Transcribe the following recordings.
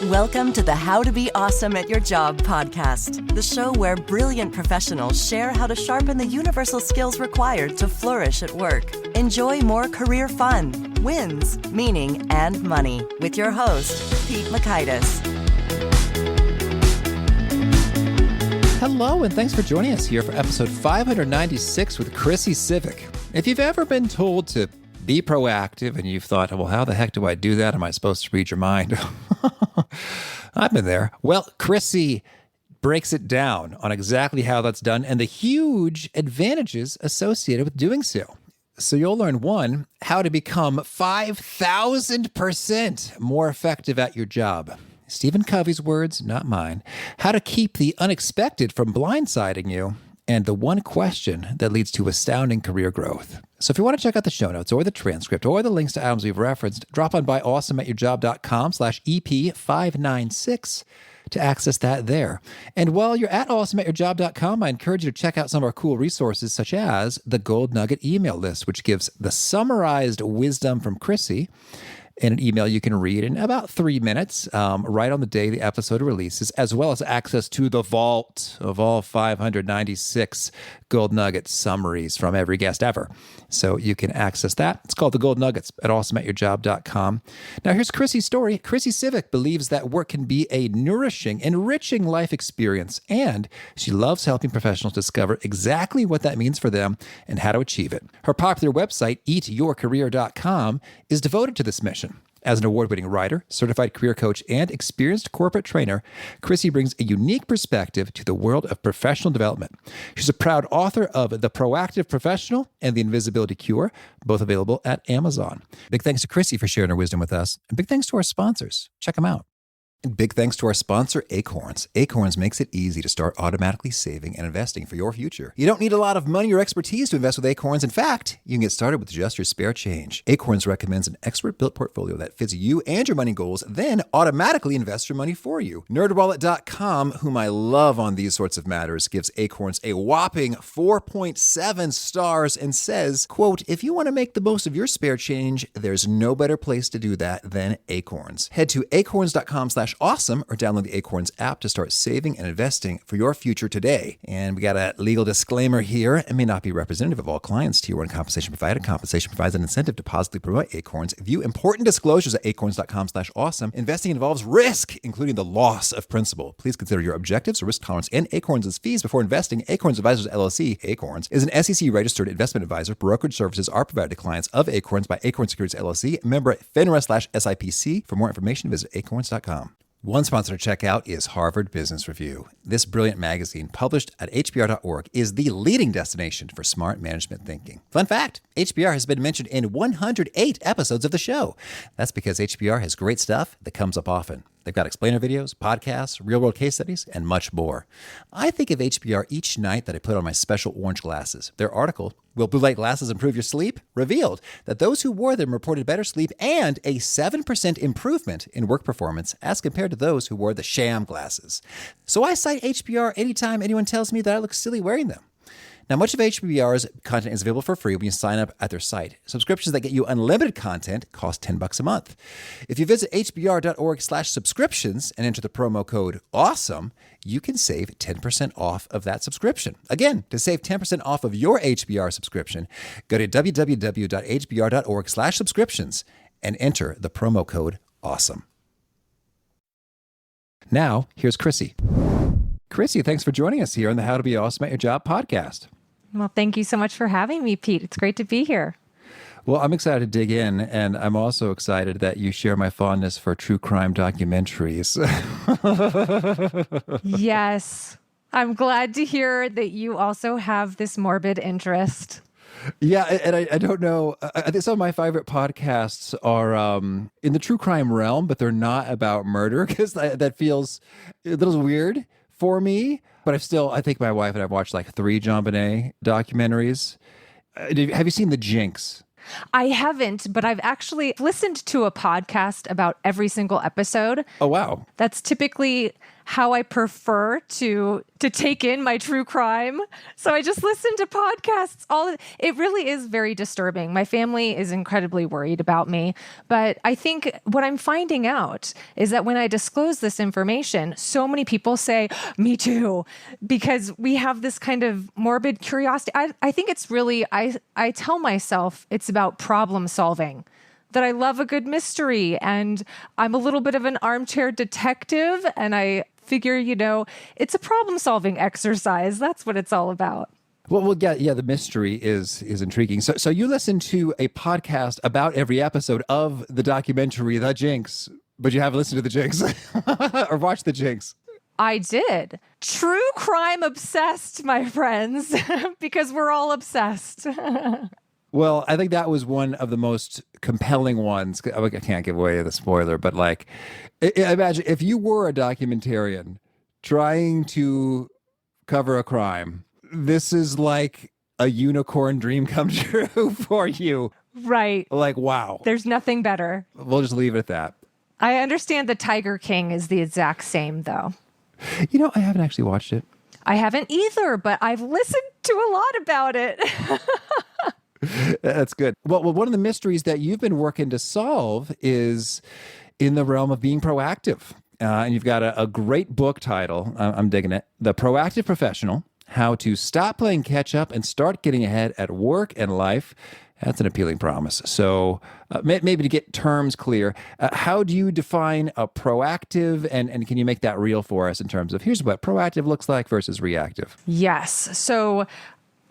Welcome to the How to Be Awesome at Your Job podcast, the show where brilliant professionals share how to sharpen the universal skills required to flourish at work. Enjoy more career fun, wins, meaning, and money with your host, Pete Makaitis. Hello, and thanks for joining us here for episode 596 with Chrissy Scivicque. If you've ever been told to be proactive and you've thought, well, how the heck do I do that? Am I supposed to read your mind? I've been there. Well, Chrissy breaks it down on exactly how that's done and the huge advantages associated with doing so. So you'll learn, one, how to become 5,000% more effective at your job. Stephen Covey's words, not mine. How to keep the unexpected from blindsiding you. And the one question that leads to astounding career growth. So if you want to check out the show notes or the transcript or the links to items we've referenced, drop on by awesomeatyourjob.com/EP596 to access that there. And while you're at awesomeatyourjob.com, I encourage you to check out some of our cool resources, such as the Gold Nugget email list, which gives the summarized wisdom from Chrissy in an email you can read in about 3 minutes, right on the day the episode releases, as well as access to the vault of all 596 Gold Nugget summaries from every guest ever. So you can access that. It's called the Gold Nuggets at awesomeatyourjob.com. Now here's Chrissy's story. Chrissy Scivicque believes that work can be a nourishing, enriching life experience, and she loves helping professionals discover exactly what that means for them and how to achieve it. Her popular website, eatyourcareer.com, is devoted to this mission. As an award-winning writer, certified career coach, and experienced corporate trainer, Chrissy brings a unique perspective to the world of professional development. She's a proud author of The Proactive Professional and The Invisibility Cure, both available at Amazon. Big thanks to Chrissy for sharing her wisdom with us, and big thanks to our sponsors. Check them out. And big thanks to our sponsor, Acorns. Acorns makes it easy to start automatically saving and investing for your future. You don't need a lot of money or expertise to invest with Acorns. In fact, you can get started with just your spare change. Acorns recommends an expert-built portfolio that fits you and your money goals, then automatically invests your money for you. NerdWallet.com, whom I love on these sorts of matters, gives Acorns a whopping 4.7 stars and says, quote, if you want to make the most of your spare change, there's no better place to do that than Acorns. Head to acorns.com/awesome or download the Acorns app to start saving and investing for your future today. And we got a legal disclaimer here. It may not be representative of all clients. Tier 1 compensation provided. Compensation provides an incentive to positively promote Acorns. View important disclosures at acorns.com/awesome. Investing involves risk, including the loss of principal. Please consider your objectives, risk tolerance, and Acorns' fees before investing. Acorns Advisors LLC, Acorns, is an SEC-registered investment advisor. Brokerage services are provided to clients of Acorns by Acorns Securities LLC, member FINRA/SIPC. For more information, visit acorns.com. One sponsor to check out is Harvard Business Review. This brilliant magazine, published at hbr.org, is the leading destination for smart management thinking. Fun fact, HBR has been mentioned in 108 episodes of the show. That's because HBR has great stuff that comes up often. They've got explainer videos, podcasts, real-world case studies, and much more. I think of HBR each night that I put on my special orange glasses. Their article, Will Blue Light Glasses Improve Your Sleep?, revealed that those who wore them reported better sleep and a 7% improvement in work performance as compared to those who wore the sham glasses. So I cite HBR anytime anyone tells me that I look silly wearing them. Now, much of HBR's content is available for free when you sign up at their site. Subscriptions that get you unlimited content cost $10 a month. If you visit hbr.org/subscriptions and enter the promo code AWESOME, you can save 10% off of that subscription. Again, to save 10% off of your HBR subscription, go to www.hbr.org/subscriptions and enter the promo code AWESOME. Now, here's Chrissy. Chrissy, thanks for joining us here on the How to Be Awesome at Your Job podcast. Well, thank you so much for having me, Pete. It's great to be here. Well, I'm excited to dig in, and I'm also excited that you share my fondness for true crime documentaries. Yes. I'm glad to hear that you also have this morbid interest. Yeah, and I don't know. I think some of my favorite podcasts are in the true crime realm, but they're not about murder because that feels a little weird for me. But I think my wife and I've watched like 3 JonBenet documentaries. Have you seen The Jinx? I haven't, but I've actually listened to a podcast about every single episode. Oh, wow. That's typically how I prefer to take in my true crime. So I just listen to podcasts. It really is very disturbing. My family is incredibly worried about me. But I think what I'm finding out is that when I disclose this information, so many people say, me too, because we have this kind of morbid curiosity. I think it's really, I tell myself it's about problem solving. That I love a good mystery, and I'm a little bit of an armchair detective, and I figure, it's a problem-solving exercise. That's what it's all about. Well, yeah, the mystery is intriguing. So you listen to a podcast about every episode of the documentary The Jinx, but you haven't listened to The Jinx or watched The Jinx. I did. True crime obsessed, my friends, because we're all obsessed. Well, I think that was one of the most compelling ones. I can't give away the spoiler, but imagine if you were a documentarian trying to cover a crime. This is like a unicorn dream come true for you. Right. Wow. There's nothing better. We'll just leave it at that. I understand the Tiger King is the exact same, though. I haven't actually watched it. I haven't either, but I've listened to a lot about it. That's good. Well, one of the mysteries that you've been working to solve is in the realm of being proactive. And you've got a great book title. I'm digging it. The Proactive Professional, How to Stop Playing Catch Up and Start Getting Ahead at Work and Life. That's an appealing promise. So maybe to get terms clear, how do you define a proactive, and can you make that real for us in terms of here's what proactive looks like versus reactive? Yes. So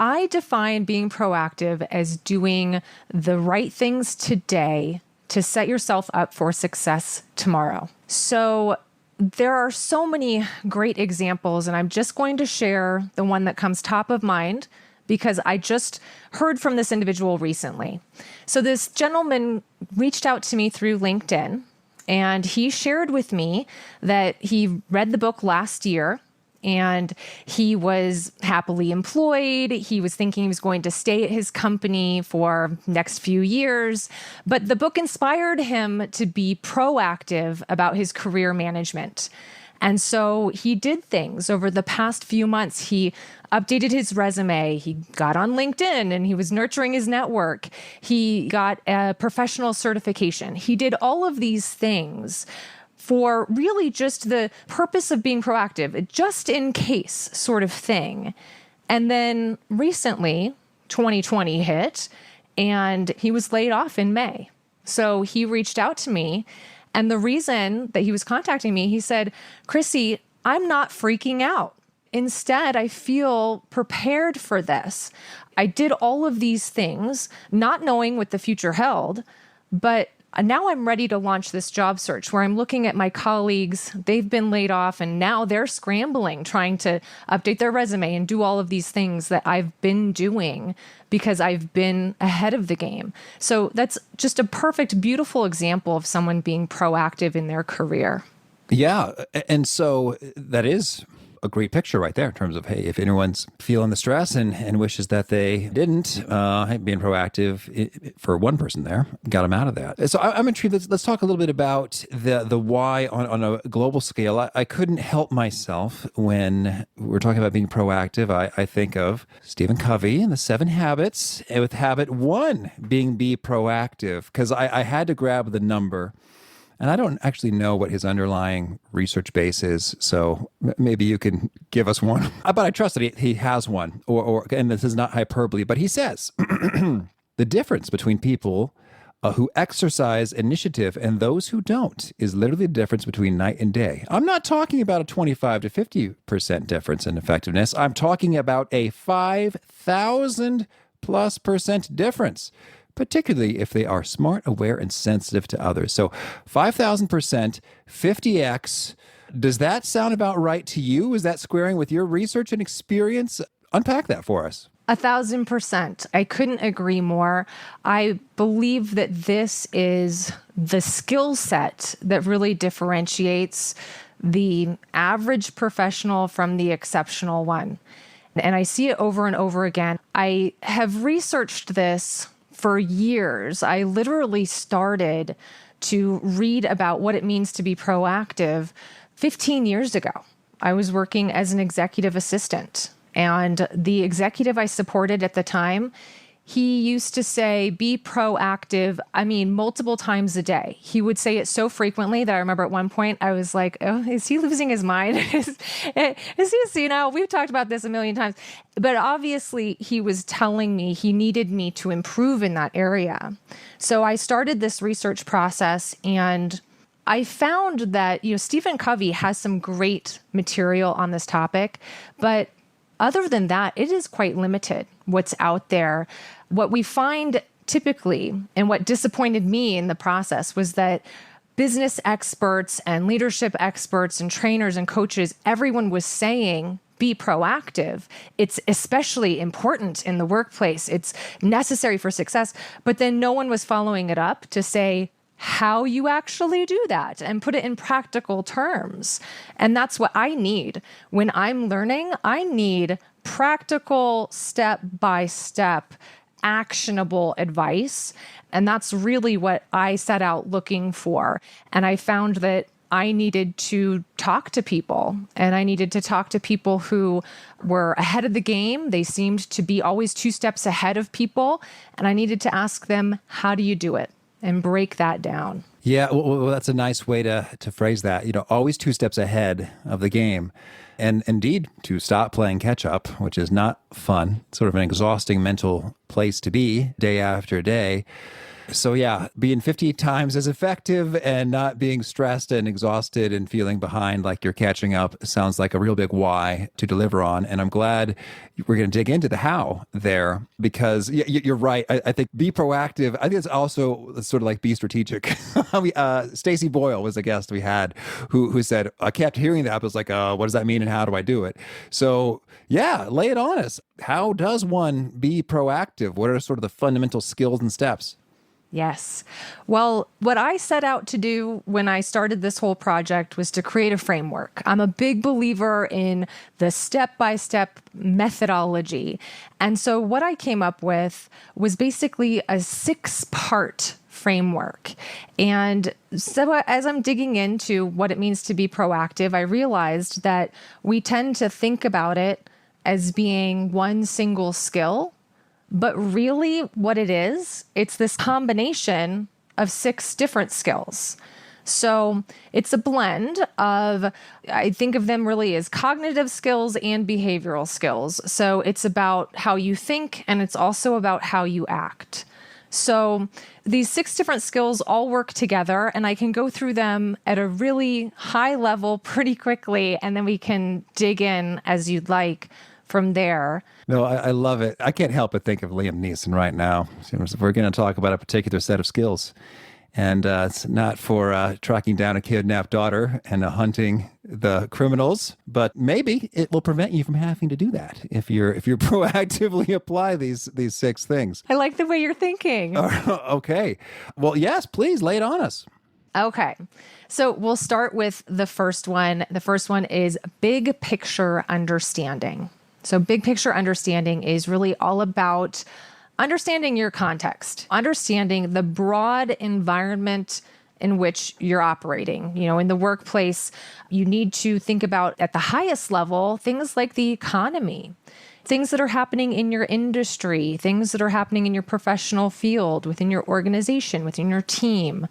I define being proactive as doing the right things today to set yourself up for success tomorrow. So there are so many great examples, and I'm just going to share the one that comes top of mind because I just heard from this individual recently. So this gentleman reached out to me through LinkedIn, and he shared with me that he read the book last year. And he was happily employed. He was thinking he was going to stay at his company for next few years. But the book inspired him to be proactive about his career management. And so he did things over the past few months. He updated his resume. He got on LinkedIn and he was nurturing his network. He got a professional certification. He did all of these things for really just the purpose of being proactive, just in case sort of thing. And then recently, 2020 hit, and he was laid off in May. So he reached out to me, and the reason that he was contacting me, he said, Chrissy, I'm not freaking out. Instead, I feel prepared for this. I did all of these things, not knowing what the future held, but now I'm ready to launch this job search where I'm looking at my colleagues. They've been laid off and now they're scrambling, trying to update their resume and do all of these things that I've been doing because I've been ahead of the game. So that's just a perfect, beautiful example of someone being proactive in their career. Yeah. And so that is a great picture right there in terms of, hey, if anyone's feeling the stress and wishes that they didn't, being proactive for one person there got them out of that. So I'm intrigued. Let's talk a little bit about the why on a global scale. I couldn't help myself when we're talking about being proactive. I think of Stephen Covey and the 7 Habits, and with habit 1 being be proactive, because I had to grab the number. And I don't actually know what his underlying research base is, so maybe you can give us one. But I trust that he has one, and this is not hyperbole, but he says, the difference between people who exercise initiative and those who don't is literally the difference between night and day. I'm not talking about a 25 to 50% difference in effectiveness. I'm talking about a 5,000+% difference, particularly if they are smart, aware, and sensitive to others. So 5,000%, 50x. Does that sound about right to you? Is that squaring with your research and experience? Unpack that for us. 1,000%. I couldn't agree more. I believe that this is the skill set that really differentiates the average professional from the exceptional one. And I see it over and over again. I have researched this for years. I literally started to read about what it means to be proactive 15 years ago, I was working as an executive assistant, and the executive I supported at the time, he used to say, be proactive. I mean, multiple times a day. He would say it so frequently that I remember at one point I was like, oh, is he losing his mind? is he senile? We've talked about this a million times. But obviously he was telling me he needed me to improve in that area. So I started this research process, and I found that, Stephen Covey has some great material on this topic, but other than that, it is quite limited what's out there. What we find typically, and what disappointed me in the process, was that business experts and leadership experts and trainers and coaches, everyone was saying, be proactive. It's especially important in the workplace. It's necessary for success. But then no one was following it up to say how you actually do that and put it in practical terms. And that's what I need. When I'm learning, I need practical, step-by-step, actionable advice. And that's really what I set out looking for. And I found that I needed to talk to people, and I needed to talk to people who were ahead of the game. They seemed to be always 2 steps ahead of people. And I needed to ask them, how do you do it? And break that down. Yeah, well, that's a nice way to phrase that. Always 2 steps ahead of the game. And indeed, to stop playing catch up, which is not fun, sort of an exhausting mental place to be day after day. So yeah, being 50 times as effective and not being stressed and exhausted and feeling behind like you're catching up sounds like a real big why to deliver on. And I'm glad we're going to dig into the how there, because you're right. I think be proactive. I think it's also sort of like be strategic. Stacey Boyle was a guest we had who said, I kept hearing that. I was like, what does that mean and how do I do it? So yeah, lay it on us. How does one be proactive? What are sort of the fundamental skills and steps? Yes. Well, what I set out to do when I started this whole project was to create a framework. I'm a big believer in the step-by-step methodology. And so what I came up with was basically a 6-part framework. And so as I'm digging into what it means to be proactive, I realized that we tend to think about it as being one single skill. But really what it is, it's this combination of 6 different skills. So it's a blend of, I think of them really as cognitive skills and behavioral skills. So it's about how you think, and it's also about how you act. So these 6 different skills all work together, and I can go through them at a really high level pretty quickly, and then we can dig in as you'd like from there. No, I love it. I can't help but think of Liam Neeson right now. We're going to talk about a particular set of skills. And it's not for tracking down a kidnapped daughter and hunting the criminals, but maybe it will prevent you from having to do that if you proactively apply these 6 things. I like the way you're thinking. Okay. Well, yes, please lay it on us. Okay. So we'll start with the first one. The first one is big picture understanding. So big picture understanding is really all about understanding your context, understanding the broad environment in which you're operating. In the workplace, you need to think about at the highest level, things like the economy, things that are happening in your industry, things that are happening in your professional field, within your organization, within your team.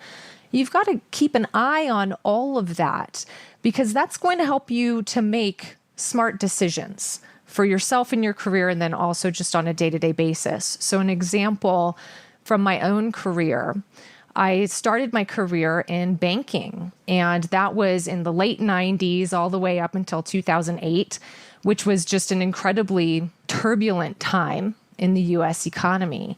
You've got to keep an eye on all of that, because that's going to help you to make smart decisions for yourself in your career, and then also just on a day-to-day basis. So an example from my own career, I started my career in banking, and that was in the late 90s all the way up until 2008, which was just an incredibly turbulent time in the US economy.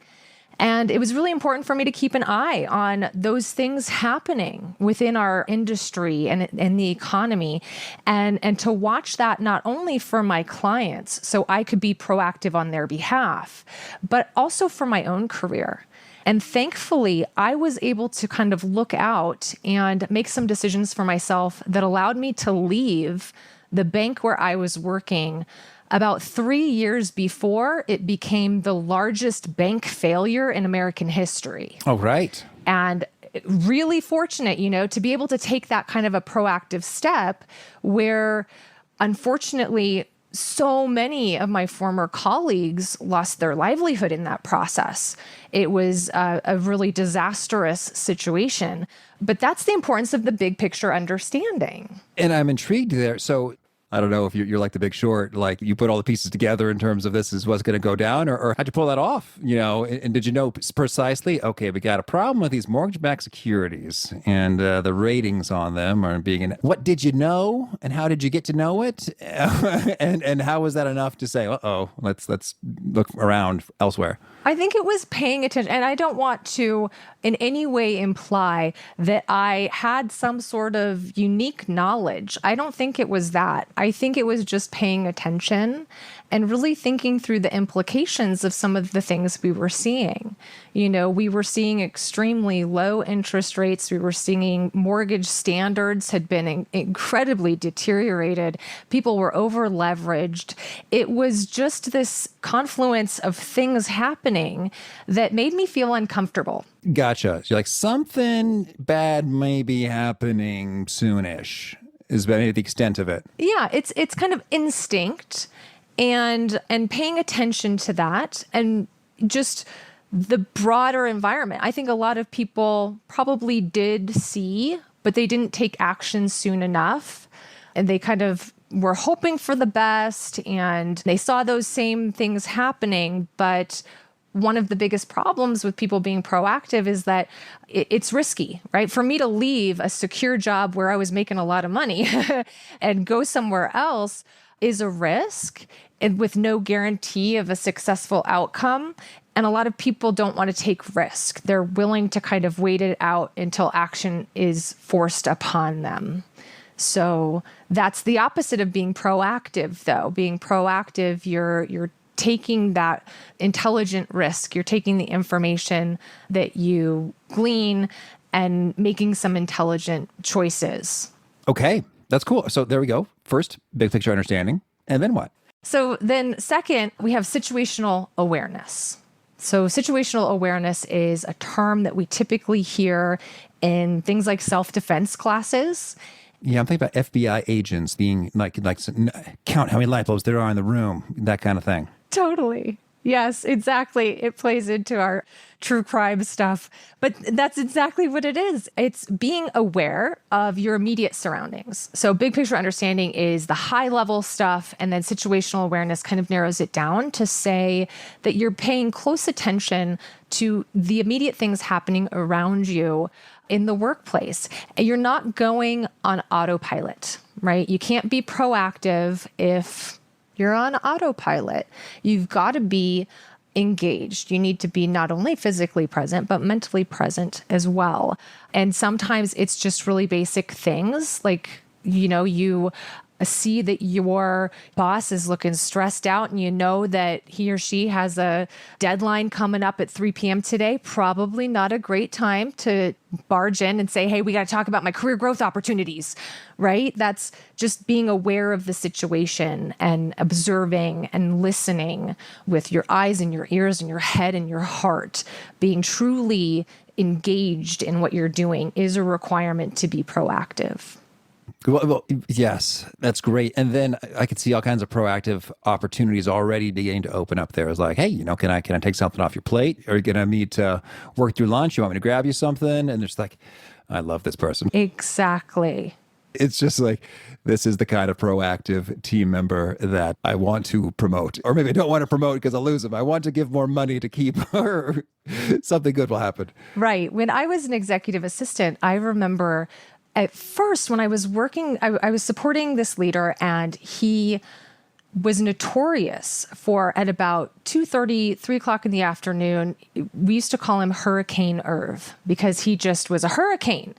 And it was really important for me to keep an eye on those things happening within our industry and the economy, and to watch that not only for my clients, so I could be proactive on their behalf, but also for my own career. And thankfully, I was able to kind of look out and make some decisions for myself that allowed me to leave the bank where I was working about 3 years before it became the largest bank failure in American history. Oh, right. And really fortunate, to be able to take that kind of a proactive step where, unfortunately, so many of my former colleagues lost their livelihood in that process. It was a really disastrous situation. But that's the importance of the big picture understanding. And I'm intrigued there. So I don't know if you're like The Big Short, like you put all the pieces together in terms of this is what's going to go down, or how'd you pull that off? And did you know precisely, okay, we got a problem with these mortgage-backed securities and the ratings on them are being, what did you know and how did you get to know it? and how was that enough to say, uh-oh, let's look around elsewhere? I think it was paying attention. And I don't want to in any way imply that I had some sort of unique knowledge. I don't think it was that. I think it was just paying attention and really thinking through the implications of some of the things we were seeing. We were seeing extremely low interest rates. We were seeing mortgage standards had been incredibly deteriorated. People were over leveraged. It was just this confluence of things happening that made me feel uncomfortable. Gotcha. So you're like, something bad may be happening soonish is maybe the extent of it. Yeah, it's kind of instinct. And paying attention to that and just the broader environment. I think a lot of people probably did see, but they didn't take action soon enough. And they kind of were hoping for the best and they saw those same things happening. But one of the biggest problems with people being proactive is that it's risky, right? For me to leave a secure job where I was making a lot of money and go somewhere else is a risk and with no guarantee of a successful outcome. And a lot of people don't want to take risk. They're willing to kind of wait it out until action is forced upon them. So that's the opposite of being proactive, though. Being proactive, you're taking that intelligent risk. You're taking the information that you glean and making some intelligent choices. Okay, that's cool. So there we go. First, big picture understanding. And then what? So then second, we have situational awareness. So situational awareness is a term that we typically hear in things like self-defense classes. Yeah, I'm thinking about FBI agents being like count how many light bulbs there are in the room, that kind of thing. Totally. Yes, exactly. It plays into our true crime stuff. But that's exactly what it is. It's being aware of your immediate surroundings. So big picture understanding is the high level stuff, and then situational awareness kind of narrows it down to say that you're paying close attention to the immediate things happening around you in the workplace. And you're not going on autopilot, right? You can't be proactive if you're on autopilot. You've got to be engaged. You need to be not only physically present, but mentally present as well. And sometimes it's just really basic things like, you see that your boss is looking stressed out and you know that he or she has a deadline coming up at 3 p.m. today, probably not a great time to barge in and say, hey, we got to talk about my career growth opportunities, right? That's just being aware of the situation and observing and listening with your eyes and your ears and your head and your heart. Being truly engaged in what you're doing is a requirement to be proactive. Well, yes, that's great. And then I could see all kinds of proactive opportunities already beginning to open up there. It's like, hey, can I take something off your plate? Or are you going to need to work through lunch? You want me to grab you something? And it's like, I love this person. Exactly. It's just like, this is the kind of proactive team member that I want to promote. Or maybe I don't want to promote because I'll lose them. I want to give more money to keep her. Something good will happen. Right. When I was an executive assistant, I remember at first, when I was working, I was supporting this leader, and he was notorious for, at about 2:30, 3 o'clock in the afternoon, we used to call him Hurricane Irv because he just was a hurricane.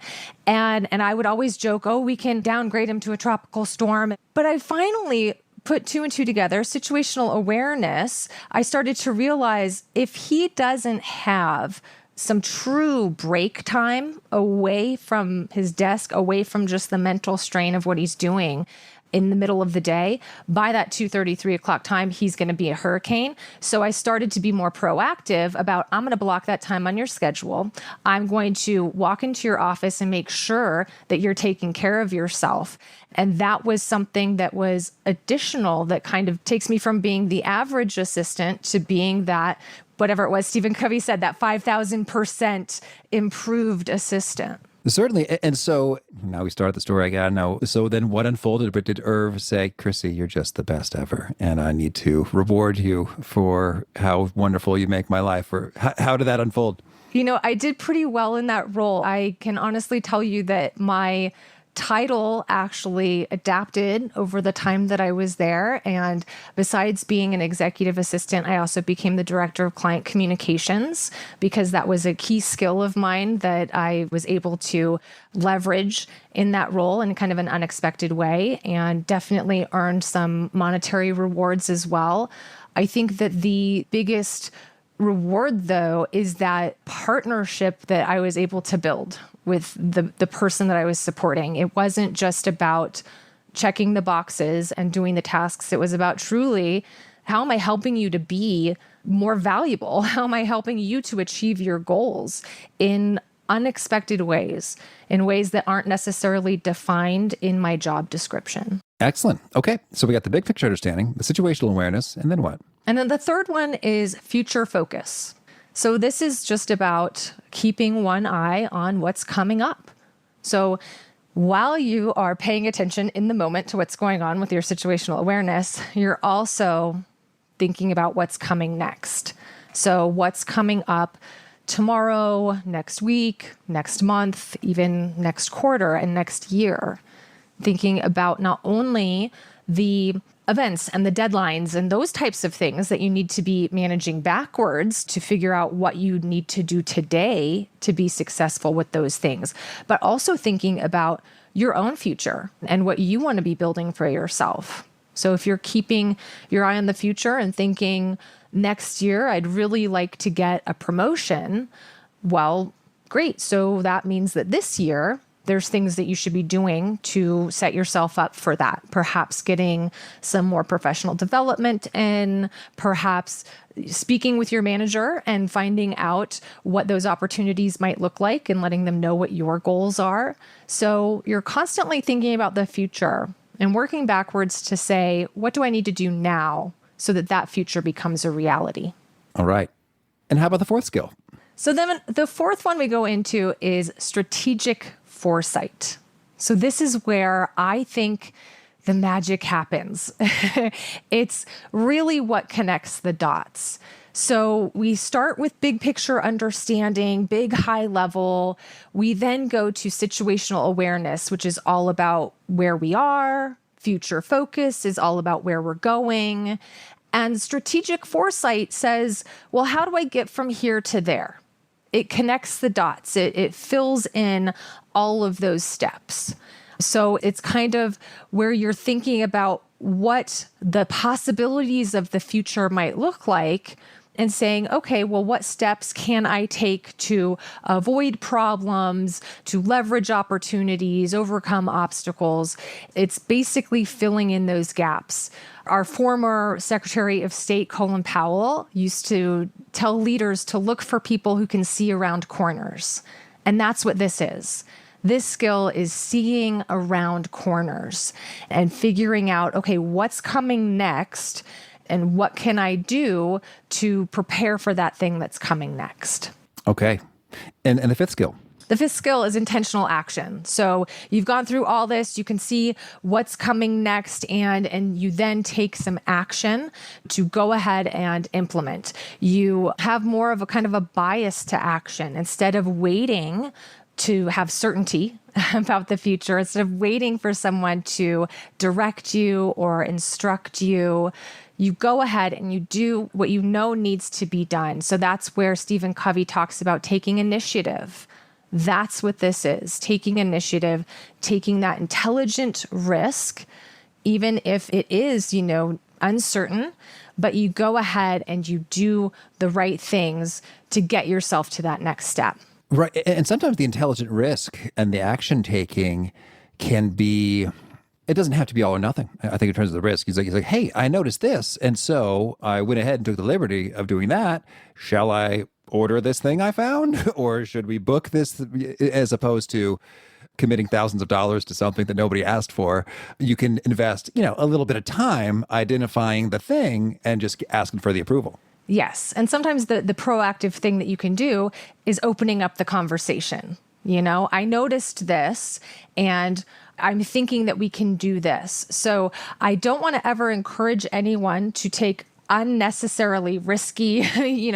And I would always joke, oh, we can downgrade him to a tropical storm. But I finally put two and two together, situational awareness. I started to realize if he doesn't have some true break time away from his desk, away from just the mental strain of what he's doing, in the middle of the day. By that 2:30, 3 o'clock time, he's going to be a hurricane. So I started to be more proactive about, I'm going to block that time on your schedule. I'm going to walk into your office and make sure that you're taking care of yourself. And that was something that was additional that kind of takes me from being the average assistant to being that, whatever it was, Stephen Covey said, that 5,000% improved assistant. Certainly. And so now we start the story. I got to know. So then what unfolded? But did Irv say, Chrissy, you're just the best ever, and I need to reward you for how wonderful you make my life? Or how did that unfold? I did pretty well in that role. I can honestly tell you that my title actually adapted over the time that I was there. And besides being an executive assistant, I also became the director of client communications because that was a key skill of mine that I was able to leverage in that role in kind of an unexpected way, and definitely earned some monetary rewards as well. I think that the biggest reward, though, is that partnership that I was able to build with the person that I was supporting. It wasn't just about checking the boxes and doing the tasks. It was about truly, how am I helping you to be more valuable? How am I helping you to achieve your goals in unexpected ways, in ways that aren't necessarily defined in my job description? Excellent. Okay. So we got the big picture understanding, the situational awareness, and then what? And then the third one is future focus. So this is just about keeping one eye on what's coming up. So while you are paying attention in the moment to what's going on with your situational awareness, you're also thinking about what's coming next. So what's coming up tomorrow, next week, next month, even next quarter and next year. Thinking about not only the events and the deadlines and those types of things that you need to be managing backwards to figure out what you need to do today to be successful with those things, but also thinking about your own future and what you want to be building for yourself. So if you're keeping your eye on the future and thinking, next year, I'd really like to get a promotion, well, great. So that means that this year, there's things that you should be doing to set yourself up for that. Perhaps getting some more professional development in, perhaps speaking with your manager and finding out what those opportunities might look like and letting them know what your goals are. So you're constantly thinking about the future and working backwards to say, what do I need to do now so that that future becomes a reality? All right. And how about the fourth skill? So then the fourth one we go into is strategic foresight. So this is where I think the magic happens. It's really what connects the dots. So we start with big picture understanding, big high level. We then go to situational awareness, which is all about where we are. Future focus is all about where we're going. And strategic foresight says, well, how do I get from here to there? It connects the dots. It fills in all of those steps. So it's kind of where you're thinking about what the possibilities of the future might look like and saying, okay, well, what steps can I take to avoid problems, to leverage opportunities, overcome obstacles? It's basically filling in those gaps. Our former Secretary of State, Colin Powell, used to tell leaders to look for people who can see around corners. And that's what this is. This skill is seeing around corners and figuring out, okay, what's coming next and what can I do to prepare for that thing that's coming next? Okay. And the fifth skill? The fifth skill is intentional action. So you've gone through all this, you can see what's coming next, and you then take some action to go ahead and implement. You have more of a kind of a bias to action instead of waiting to have certainty about the future, instead of waiting for someone to direct you or instruct you. You go ahead and you do what you know needs to be done. So that's where Stephen Covey talks about taking initiative. That's what this is, taking initiative, taking that intelligent risk, even if it is, uncertain, but you go ahead and you do the right things to get yourself to that next step. Right. And sometimes the intelligent risk and the action taking can be it doesn't have to be all or nothing. I think in terms of the risk, he's like, hey, I noticed this. And so I went ahead and took the liberty of doing that. Shall I order this thing I found? Or should we book this, as opposed to committing thousands of dollars to something that nobody asked for? You can invest, a little bit of time identifying the thing and just asking for the approval. Yes. And sometimes the proactive thing that you can do is opening up the conversation. I noticed this and I'm thinking that we can do this. So I don't want to ever encourage anyone to take unnecessarily risky,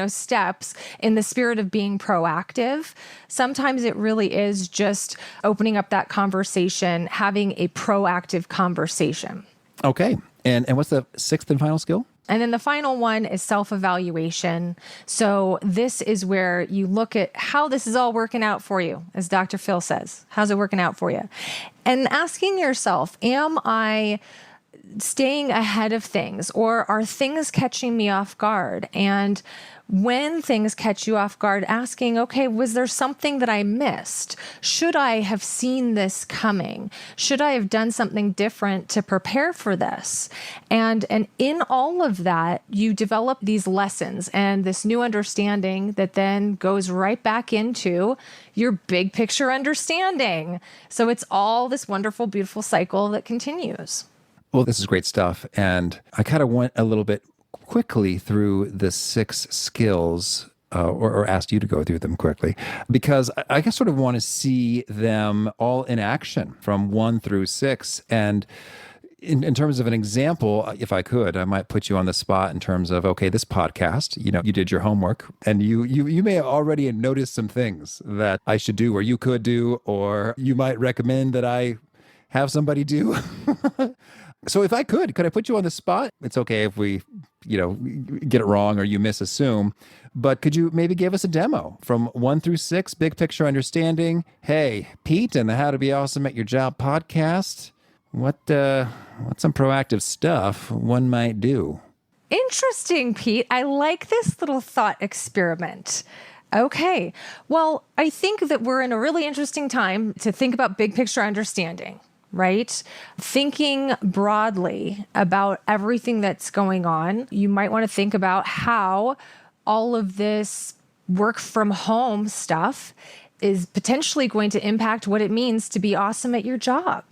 steps in the spirit of being proactive. Sometimes it really is just opening up that conversation, having a proactive conversation. Okay. And what's the sixth and final skill? And then the final one is self-evaluation. So this is where you look at how this is all working out for you, as Dr. Phil says. How's it working out for you? And asking yourself, am I staying ahead of things, or are things catching me off guard? And when things catch you off guard, asking, okay, was there something that I missed? Should I have seen this coming? Should I have done something different to prepare for this? And in all of that, you develop these lessons and this new understanding that then goes right back into your big picture understanding. So it's all this wonderful, beautiful cycle that continues. Well, this is great stuff. And I kind of went a little bit quickly through the 6 skills, or asked you to go through them quickly, because I just sort of want to see them all in action from 1 through 6. And in terms of an example, if I could, I might put you on the spot in terms of, okay, this podcast, you did your homework and you may have already noticed some things that I should do or you could do, or you might recommend that I have somebody do. So if I could I put you on the spot? It's okay if we, get it wrong or you misassume, but could you maybe give us a demo from 1 through 6, big picture understanding? Hey, Pete and the How to Be Awesome at Your Job podcast, what's some proactive stuff one might do? Interesting, Pete. I like this little thought experiment. Okay. Well, I think that we're in a really interesting time to think about big picture understanding. Right? Thinking broadly about everything that's going on. You might want to think about how all of this work from home stuff is potentially going to impact what it means to be awesome at your job.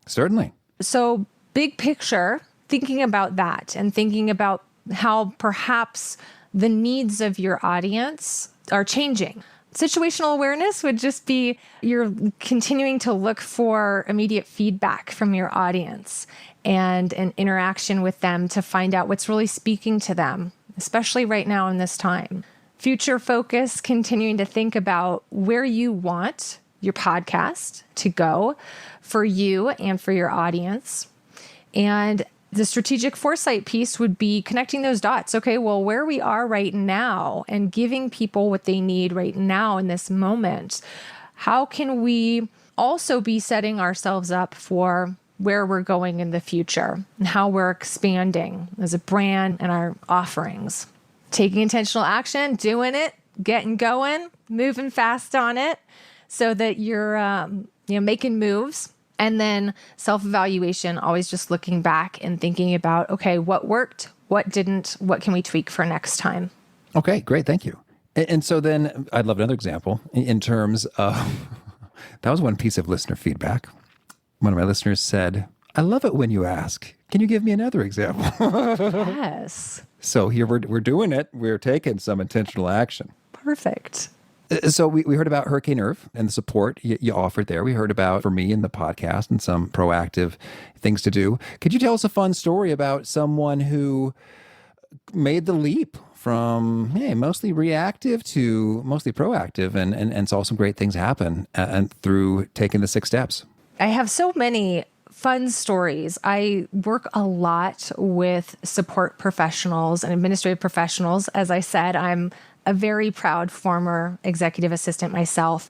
Certainly. So big picture, thinking about that and thinking about how perhaps the needs of your audience are changing. Situational awareness would just be you're continuing to look for immediate feedback from your audience and an interaction with them to find out what's really speaking to them, especially right now in this time. Future focus, continuing to think about where you want your podcast to go for you and for your audience. And the strategic foresight piece would be connecting those dots. Okay, well, where we are right now and giving people what they need right now in this moment. How can we also be setting ourselves up for where we're going in the future and how we're expanding as a brand and our offerings? Taking intentional action, doing it, getting going, moving fast on it so that you're making moves. And then self-evaluation, always just looking back and thinking about, okay, what worked, what didn't, what can we tweak for next time? Okay, great. Thank you. And so then I'd love another example in terms of, that was one piece of listener feedback. One of my listeners said, I love it when you ask, can you give me another example? Yes. So here we're doing it. We're taking some intentional action. Perfect. So we heard about Hurricane Irv and the support you offered there. We heard about, for me in the podcast, and some proactive things to do. Could you tell us a fun story about someone who made the leap from mostly reactive to mostly proactive and saw some great things happen and through taking the 6 steps? I have so many fun stories. I work a lot with support professionals and administrative professionals. As I said, I'm a very proud former executive assistant myself.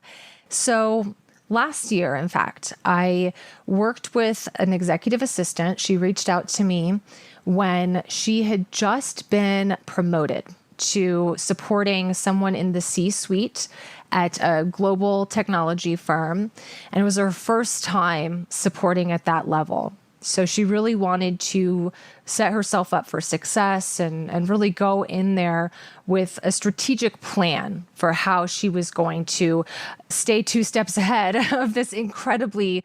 So last year, in fact, I worked with an executive assistant. She reached out to me when she had just been promoted to supporting someone in the C-suite at a global technology firm. And it was her first time supporting at that level. So she really wanted to set herself up for success and really go in there with a strategic plan for how she was going to stay 2 steps ahead of this incredibly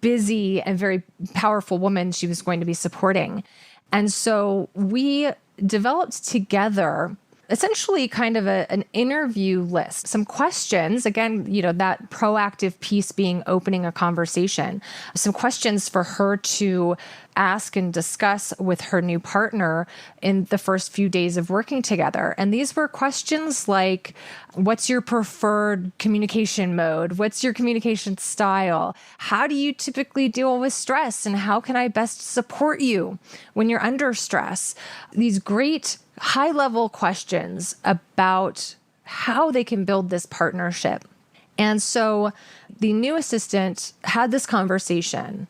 busy and very powerful woman she was going to be supporting. And so we developed together essentially kind of an interview list, some questions, again, that proactive piece being opening a conversation, some questions for her to ask and discuss with her new partner in the first few days of working together. And these were questions like, what's your preferred communication mode? What's your communication style? How do you typically deal with stress? And how can I best support you when you're under stress? These great high-level questions about how they can build this partnership. And so the new assistant had this conversation,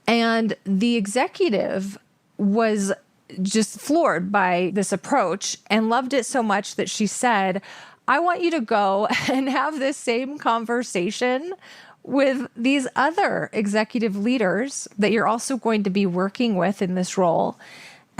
and the executive was just floored by this approach and loved it so much that she said, I want you to go and have this same conversation with these other executive leaders that you're also going to be working with in this role.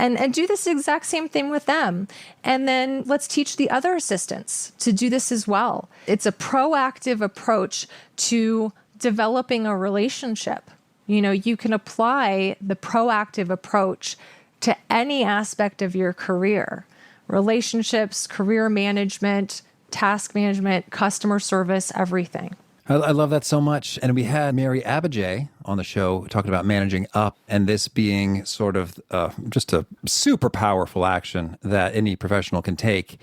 And do this exact same thing with them. And then let's teach the other assistants to do this as well. It's a proactive approach to developing a relationship. You can apply the proactive approach to any aspect of your career: relationships, career management, task management, customer service, everything. I love that so much. And we had Mary Abijay on the show talking about managing up, and this being sort of just a super powerful action that any professional can take.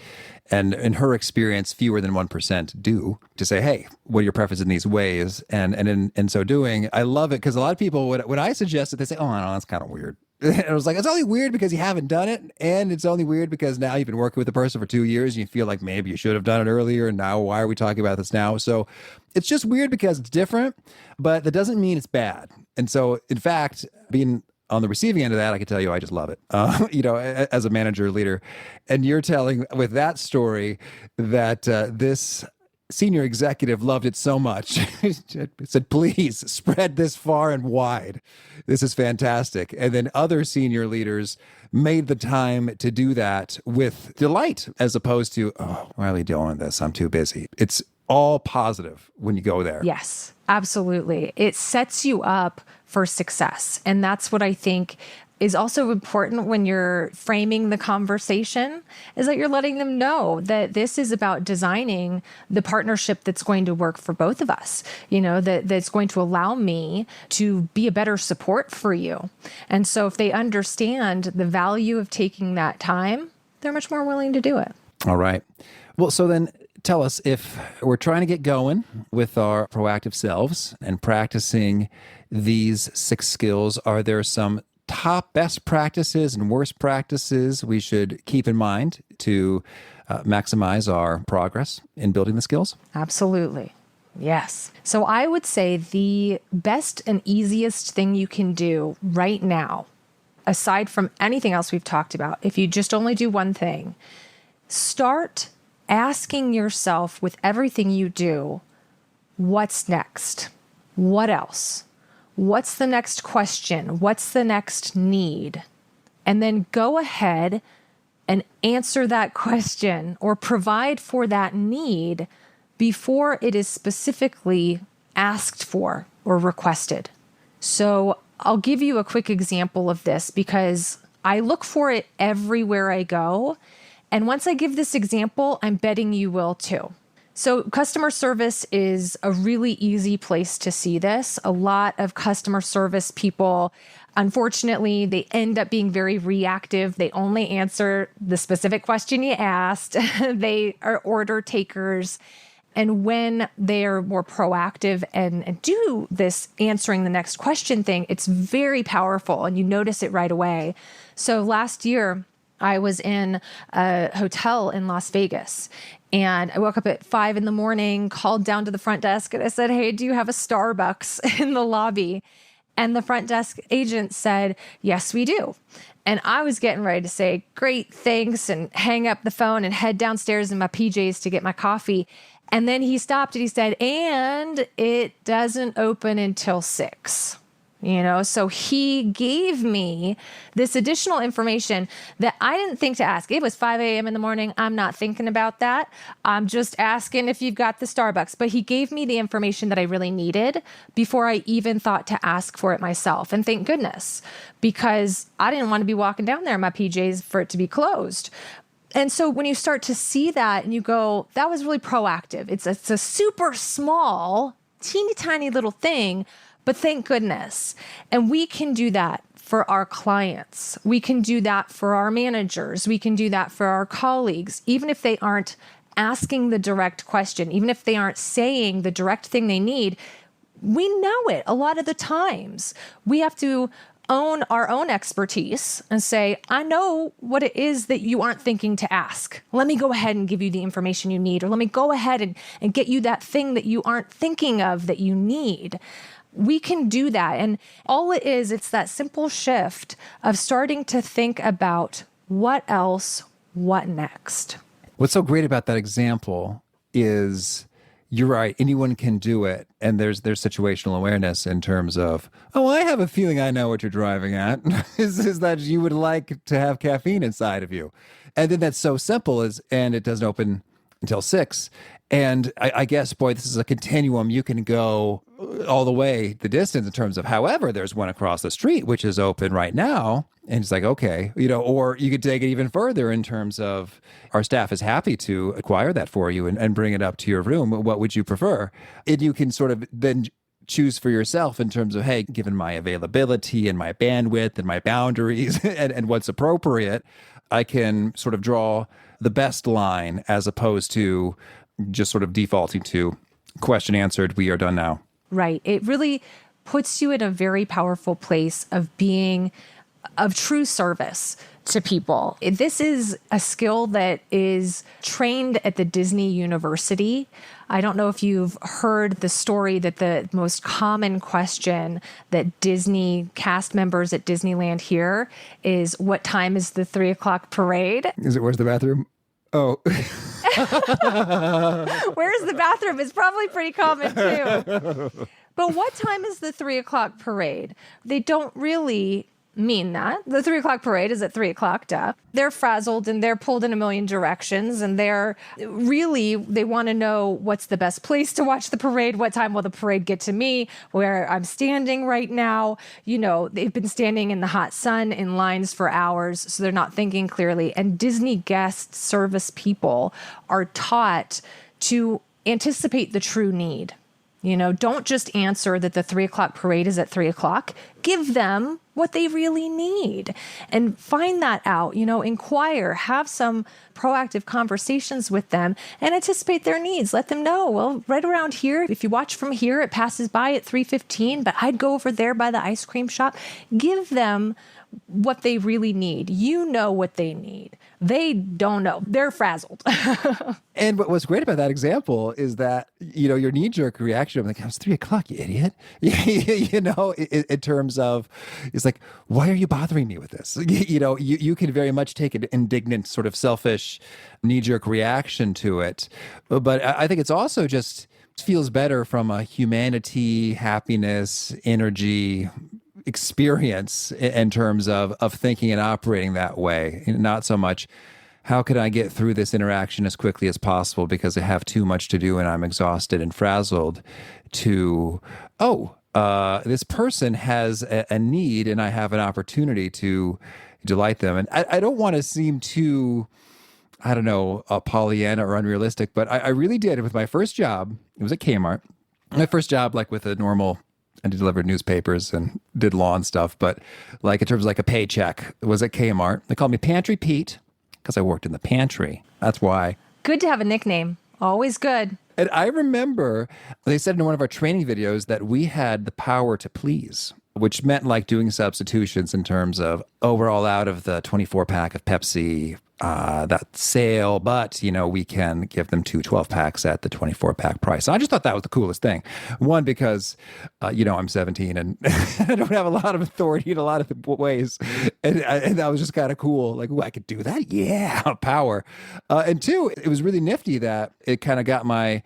And in her experience, fewer than 1% do, to say, hey, what are your preferences in these ways? And in so doing, I love it because a lot of people, when I suggest it, they say, oh, I know, that's kind of weird. And I was like, it's only weird because you haven't done it. And it's only weird because now you've been working with the person for 2 years and you feel like maybe you should have done it earlier. And now why are we talking about this now? So it's just weird because it's different, but that doesn't mean it's bad. And so, in fact, being on the receiving end of that, I can tell you, I just love it, as a manager, leader. And you're telling with that story that this senior executive loved it so much. Said, please spread this far and wide. This is fantastic. And then other senior leaders made the time to do that with delight, as opposed to, oh, why are we doing this? I'm too busy. It's all positive when you go there. Yes, absolutely. It sets you up for success. And that's what I think is also important when you're framing the conversation, is that you're letting them know that this is about designing the partnership that's going to work for both of us, that's going to allow me to be a better support for you. And so if they understand the value of taking that time, they're much more willing to do it. All right. Well, so then tell us, if we're trying to get going with our proactive selves and practicing these 6 skills, are there some top best practices and worst practices we should keep in mind to maximize our progress in building the skills? Absolutely. Yes. So I would say the best and easiest thing you can do right now, aside from anything else we've talked about, if you just only do one thing, start asking yourself with everything you do, what's next? What else? What's the next question? What's the next need? And then go ahead and answer that question or provide for that need before it is specifically asked for or requested. So I'll give you a quick example of this because I look for it everywhere I go. And once I give this example, I'm betting you will too. So customer service is a really easy place to see this. A lot of customer service people, unfortunately, they end up being very reactive. They only answer the specific question you asked. They are order takers. And when they're more proactive and do this answering the next question thing, it's very powerful and you notice it right away. So last year, I was in a hotel in Las Vegas and I woke up at 5 a.m, called down to the front desk and I said, hey, do you have a Starbucks in the lobby? And the front desk agent said, yes, we do. And I was getting ready to say, great, thanks, and hang up the phone and head downstairs in my PJs to get my coffee. And then he stopped and he said, and it doesn't open until 6. So he gave me this additional information that I didn't think to ask. It was 5 a.m. in the morning. I'm not thinking about that. I'm just asking if you've got the Starbucks. But he gave me the information that I really needed before I even thought to ask for it myself. And thank goodness, because I didn't want to be walking down there in my PJs for it to be closed. And so when you start to see that and you go, that was really proactive. It's a super small, teeny tiny little thing, but thank goodness. And we can do that for our clients. We can do that for our managers. We can do that for our colleagues, even if they aren't asking the direct question, even if they aren't saying the direct thing they need. We know it a lot of the times. We have to own our own expertise and say, I know what it is that you aren't thinking to ask. Let me go ahead and give you the information you need, or let me go ahead and get you that thing that you aren't thinking of that you need. We can do that. And all it is, it's that simple shift of starting to think about what else, what next. What's so great about that example is you're right. Anyone can do it. And there's situational awareness in terms of, oh, I have a feeling I know what you're driving at. is that you would like to have caffeine inside of you. And then that's so simple and it doesn't open until 6. And I guess, boy, this is a continuum. You can go all the way the distance in terms of, however, there's one across the street, which is open right now. And it's like, okay, or you could take it even further in terms of our staff is happy to acquire that for you and bring it up to your room. What would you prefer? And you can sort of then choose for yourself in terms of, hey, given my availability and my bandwidth and my boundaries and what's appropriate, I can sort of draw the best line as opposed to just sort of defaulting to question answered, we are done now. Right. It really puts you in a very powerful place of being of true service to people. This is a skill that is trained at the Disney University. I don't know if you've heard the story that the most common question that Disney cast members at Disneyland hear is, what time is the 3:00 parade? Is it, where's the bathroom? Oh. Where's the bathroom is probably pretty common too. But what time is the 3:00 parade? They don't really mean that. The 3:00 parade is at 3:00, duh. They're frazzled and they're pulled in a million directions, and they want to know what's the best place to watch the parade. What time will the parade get to me where I'm standing right now? They've been standing in the hot sun in lines for hours, so they're not thinking clearly. And Disney guest service people are taught to anticipate the true need. Don't just answer that the 3:00 parade is at 3:00. Give them what they really need and find that out, inquire, have some proactive conversations with them and anticipate their needs. Let them know, well, right around here, if you watch from here, it passes by at 3:15, but I'd go over there by the ice cream shop. Give them what they really need. You know what they need. They don't know. They're frazzled. And what's great about that example is that, your knee-jerk reaction, I'm like, it's 3:00, you idiot. In terms of, it's like, why are you bothering me with this? You can very much take an indignant, sort of selfish knee-jerk reaction to it. But I think it's also just feels better from a humanity, happiness, energy experience in terms of thinking and operating that way. Not so much, how could I get through this interaction as quickly as possible because I have too much to do and I'm exhausted and frazzled, to, this person has a need and I have an opportunity to delight them. And I don't want to seem too, Pollyanna or unrealistic, but I really did. With my first job, it was at Kmart. My first job, like with a normal, I delivered newspapers and did lawn stuff, but like in terms of like a paycheck, it was at Kmart. They called me Pantry Pete because I worked in the pantry. That's why. Good to have a nickname. Always good. And I remember they said in one of our training videos that we had the power to please, which meant like doing substitutions in terms of, we're all out of the 24-pack of Pepsi, that sale, but, we can give them 2 12-packs at the 24-pack price. And I just thought that was the coolest thing. One, because, I'm 17 and I don't have a lot of authority in a lot of ways. And that was just kind of cool. Like, I could do that? Yeah, power. And 2, it was really nifty that it kind of got my,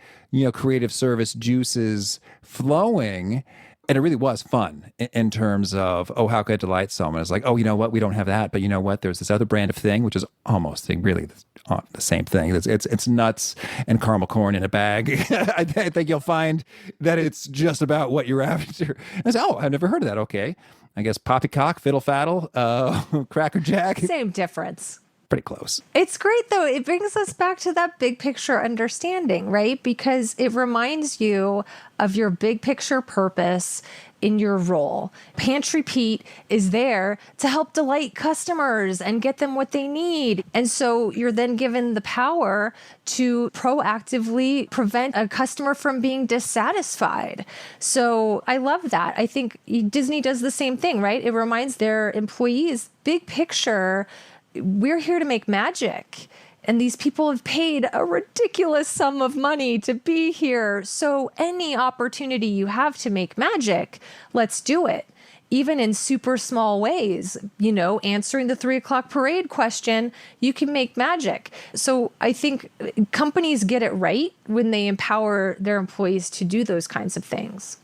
creative service juices flowing. And it really was fun in terms of, oh, how could I delight someone? It's like, oh, you know what? We don't have that. But you know what? There's this other brand of thing, which is almost really the same thing. It's nuts and caramel corn in a bag. I think you'll find that it's just about what you're after. And I say, oh, I've never heard of that. Okay. I guess poppycock, fiddle faddle, Cracker Jack. Same difference. Pretty close. It's great, though. It brings us back to that big picture understanding, right? Because it reminds you of your big picture purpose in your role. Pantry Pete is there to help delight customers and get them what they need. And so you're then given the power to proactively prevent a customer from being dissatisfied. So I love that. I think Disney does the same thing, right? It reminds their employees, big picture, we're here to make magic. And these people have paid a ridiculous sum of money to be here. So any opportunity you have to make magic, let's do it. Even in super small ways, answering the 3:00 parade question, you can make magic. So I think companies get it right when they empower their employees to do those kinds of things.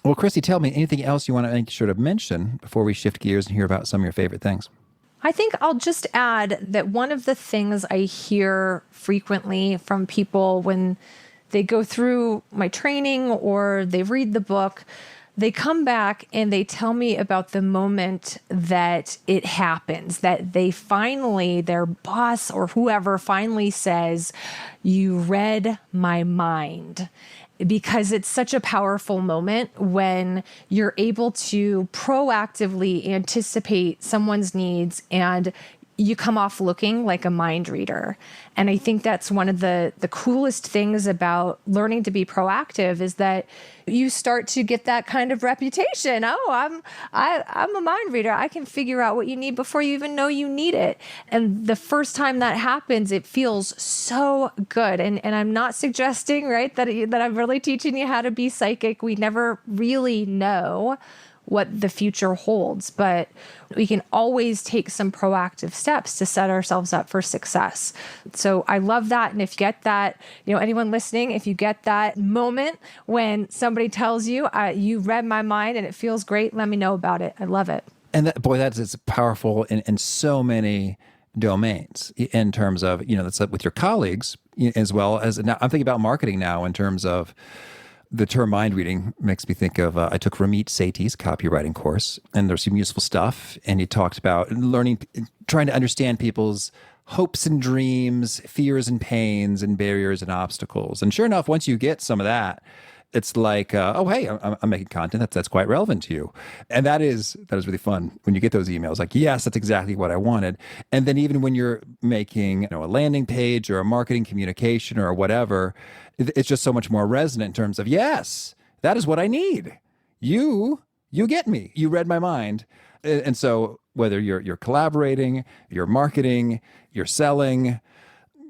Well, Chrissy, tell me anything else you want to make sure to mention before we shift gears and hear about some of your favorite things. I think I'll just add that one of the things I hear frequently from people when they go through my training or they read the book, they come back and they tell me about the moment that it happens, that they finally, their boss or whoever finally says, "You read my mind." Because it's such a powerful moment when you're able to proactively anticipate someone's needs and you come off looking like a mind reader. And I think that's one of the coolest things about learning to be proactive is that you start to get that kind of reputation. Oh, I'm a mind reader. I can figure out what you need before you even know you need it. And the first time that happens, it feels so good. And I'm not suggesting, right, that I'm really teaching you how to be psychic. We never really know what the future holds, but we can always take some proactive steps to set ourselves up for success. So I love that. And if you get that, anyone listening, if you get that moment when somebody tells you, you read my mind and it feels great, let me know about it. I love it. And that's powerful in so many domains in terms of, that's with your colleagues as well as now I'm thinking about marketing now in terms of the term mind reading makes me think of, I took Ramit Sethi's copywriting course, and there's some useful stuff. And he talked about trying to understand people's hopes and dreams, fears and pains, and barriers and obstacles. And sure enough, once you get some of that, it's like, oh, hey, I'm making content that's quite relevant to you. And that is really fun when you get those emails. Like, yes, that's exactly what I wanted. And then even when you're making a landing page or a marketing communication or whatever, it's just so much more resonant in terms of, yes, that is what I need. You get me. You read my mind. And so whether you're collaborating, you're marketing, you're selling,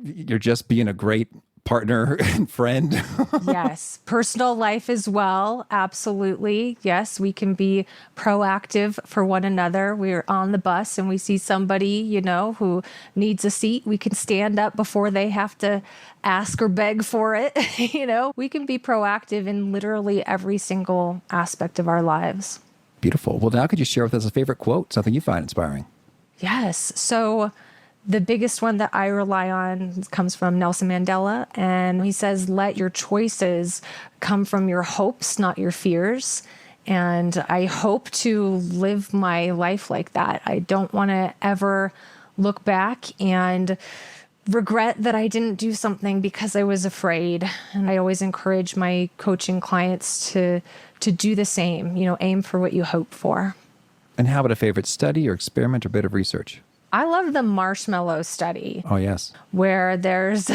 you're just being a great partner and friend. Yes. Personal life as well. Absolutely. Yes. We can be proactive for one another. We're on the bus and we see somebody, who needs a seat. We can stand up before they have to ask or beg for it. We can be proactive in literally every single aspect of our lives. Beautiful. Well, now could you share with us a favorite quote, something you find inspiring? Yes. So the biggest one that I rely on comes from Nelson Mandela, and he says, let your choices come from your hopes, not your fears. And I hope to live my life like that. I don't want to ever look back and regret that I didn't do something because I was afraid. And I always encourage my coaching clients to do the same, aim for what you hope for. And how about a favorite study or experiment or bit of research? I love the marshmallow study. Oh, yes. Where there's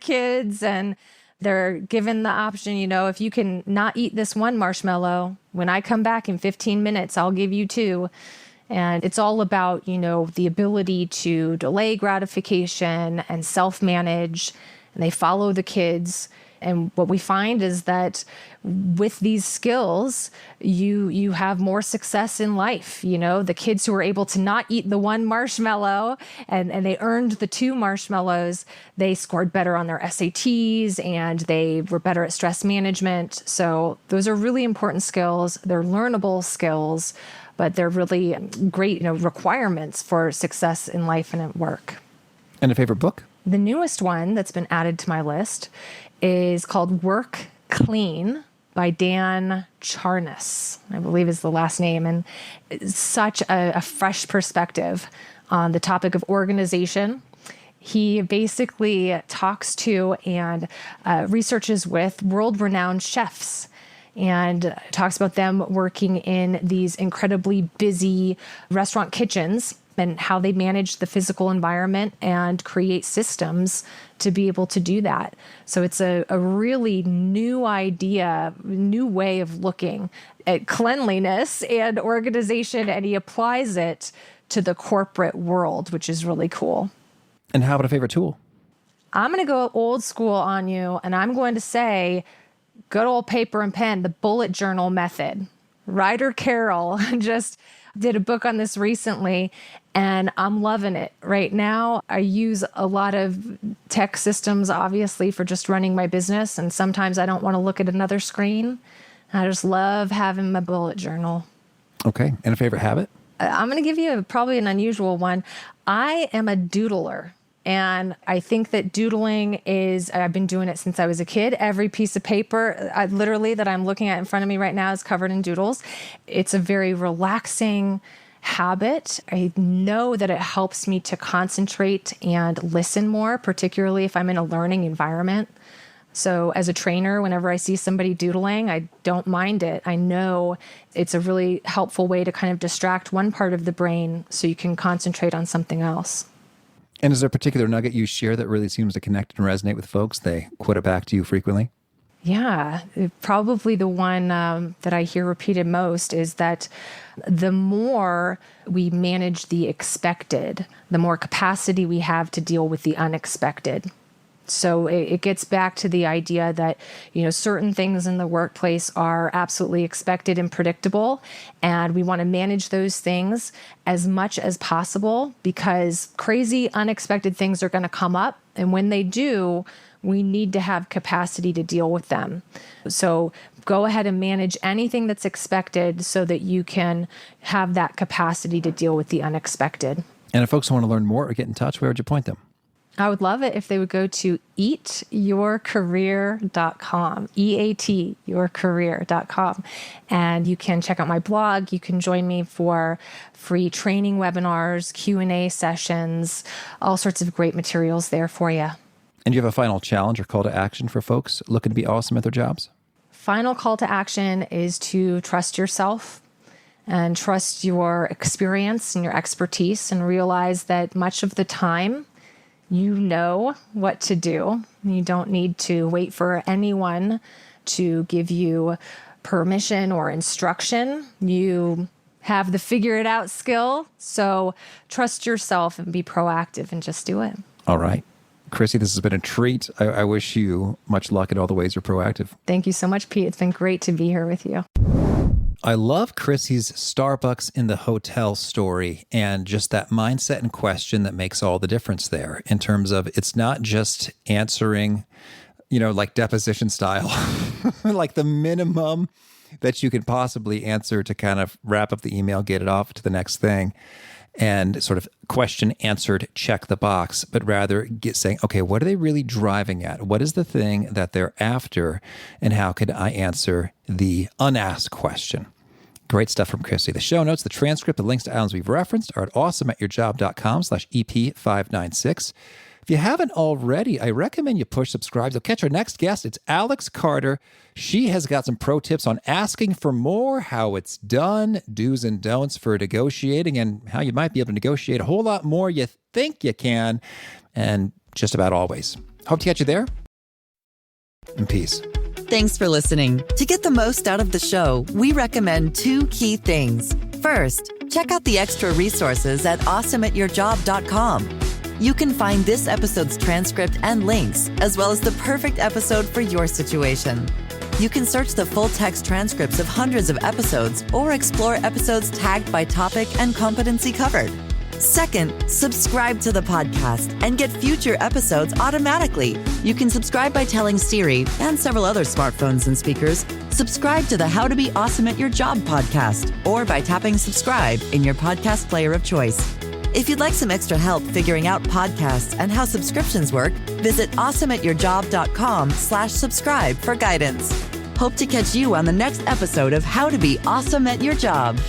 kids and they're given the option, if you can not eat this one marshmallow, when I come back in 15 minutes, I'll give you 2. And it's all about, the ability to delay gratification and self-manage. And they follow the kids. And what we find is that with these skills, you have more success in life. The kids who are able to not eat the one marshmallow and they earned the 2 marshmallows, they scored better on their SATs and they were better at stress management. So those are really important skills. They're learnable skills, but they're really great, requirements for success in life and at work. And a favorite book? The newest one that's been added to my list is called Work Clean by Dan Charnas, I believe is the last name. And it's such a fresh perspective on the topic of organization. He basically talks to and researches with world-renowned chefs and talks about them working in these incredibly busy restaurant kitchens and how they manage the physical environment and create systems to be able to do that. So it's a really new idea, new way of looking at cleanliness and organization, and he applies it to the corporate world, which is really cool. And how about a favorite tool? I'm going to go old school on you, and I'm going to say good old paper and pen, the bullet journal method. Ryder Carroll just did a book on this recently, and I'm loving it. Right now, I use a lot of tech systems, obviously, for just running my business, and sometimes I don't want to look at another screen. I just love having my bullet journal. Okay. And a favorite habit? I'm going to give you probably an unusual one. I am a doodler. And I think that doodling I've been doing it since I was a kid. Every piece of paper, literally, that I'm looking at in front of me right now is covered in doodles. It's a very relaxing habit. I know that it helps me to concentrate and listen more, particularly if I'm in a learning environment. So as a trainer, whenever I see somebody doodling, I don't mind it. I know it's a really helpful way to kind of distract one part of the brain so you can concentrate on something else. And is there a particular nugget you share that really seems to connect and resonate with folks? They quote it back to you frequently? Yeah, probably the one that I hear repeated most is that the more we manage the expected, the more capacity we have to deal with the unexpected. So it gets back to the idea that, certain things in the workplace are absolutely expected and predictable, and we want to manage those things as much as possible because crazy, unexpected things are going to come up. And when they do, we need to have capacity to deal with them. So go ahead and manage anything that's expected so that you can have that capacity to deal with the unexpected. And if folks want to learn more or get in touch, where would you point them? I would love it if they would go to eatyourcareer.com, eatyourcareer.com. And you can check out my blog. You can join me for free training webinars, Q&A sessions, all sorts of great materials there for you. And you have a final challenge or call to action for folks looking to be awesome at their jobs? Final call to action is to trust yourself and trust your experience and your expertise and realize that much of the time, you know what to do. You don't need to wait for anyone to give you permission or instruction. You have the figure it out skill. So trust yourself and be proactive and just do it. All right. Chrissy, this has been a treat. I wish you much luck in all the ways you're proactive. Thank you so much, Pete. It's been great to be here with you. I love Chrissy's Starbucks in the hotel story and just that mindset and question that makes all the difference there in terms of it's not just answering, like deposition style, like the minimum that you could possibly answer to kind of wrap up the email, get it off to the next thing and sort of question answered, check the box, but rather saying, okay, what are they really driving at? What is the thing that they're after? And how could I answer the unasked question? Great stuff from Chrissy. The show notes, the transcript, the links to items we've referenced are at awesomeatyourjob.com/EP596. If you haven't already, I recommend you push subscribe. You'll catch our next guest. It's Alex Carter. She has got some pro tips on asking for more, how it's done, do's and don'ts for negotiating, and how you might be able to negotiate a whole lot more you think you can, and just about always. Hope to catch you there. And peace. Thanks for listening. To get the most out of the show, we recommend 2 key things. First, check out the extra resources at awesomeatyourjob.com. You can find this episode's transcript and links, as well as the perfect episode for your situation. You can search the full text transcripts of hundreds of episodes or explore episodes tagged by topic and competency covered. Second, subscribe to the podcast and get future episodes automatically. You can subscribe by telling Siri and several other smartphones and speakers, subscribe to the How to Be Awesome at Your Job podcast, or by tapping subscribe in your podcast player of choice. If you'd like some extra help figuring out podcasts and how subscriptions work, visit awesomeatyourjob.com/subscribe for guidance. Hope to catch you on the next episode of How to Be Awesome at Your Job.